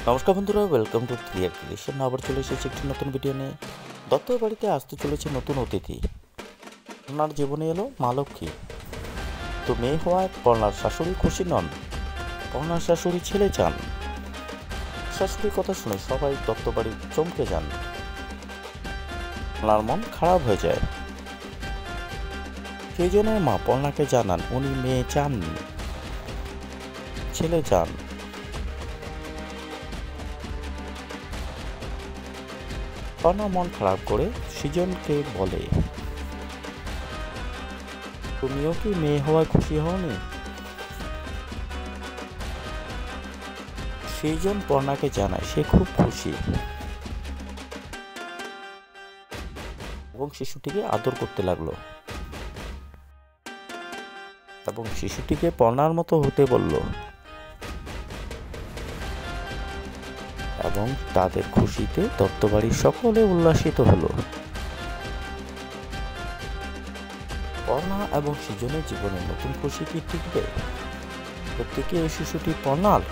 নমস্কার বন্ধুরা, welcome to ক্রিয়ার ক্রিয়েশন। আবার চলে এসেছি একটি নতুন ভিডিও নিয়ে। দত্তের বাড়িতে আসতে চলেছে নতুন অতিথি। পর্ণার জীবনে এলো মা লক্ষ্মী। তো মেয়ে হওয়ায় পর্ণার শাশুড়ি খুশি নন, পর্ণার শাশুড়ি ছেলে চান। শাশুড়ির কথা শুনে সবাই দত্ত বাড়ি চমকে যান। পর্ণার মন খারাপ হয়ে যায়। সেই জন্য মা পর্ণাকে জানান উনি মেয়ে চাননি, ছেলে চান। পর্ণা মন খারাপ করে সৃজনকে বলে, তুমিও কি মেয়ে হওয়ায় খুশি হওনি? সৃজন পর্ণাকে জানায় সে খুব খুশি এবং শিশুটিকে আদর করতে লাগলো এবং শিশুটিকে পর্ণার মতো হতে বলল এবং তাদের খুশিতে দত্তবাড়ির সকলে উল্লাসিত হলো। পর্ণা এবং সৃজনের জীবনে নতুন খুশি কি টিকবে? প্রত্যেকে এই শিশুটি পর্ণার?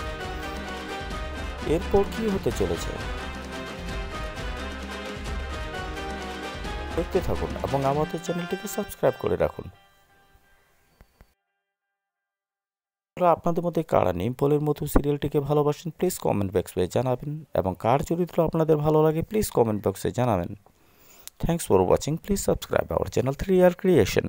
এরপর কি হতে চলেছে দেখতে থাকুন এবং আমাদের চ্যানেলটিকে সাবস্ক্রাইব করে রাখুন। আপনাদের মধ্যে কারা নিমপলের মতো সিরিয়ালটিকে ভালোবাসেন প্লিজ কমেন্ট বক্সে জানাবেন এবং কার চরিত্র আপনাদের ভালো লাগে প্লিজ কমেন্ট বক্সে জানাবেন। Thanks for watching. Please subscribe our channel 3R Creation.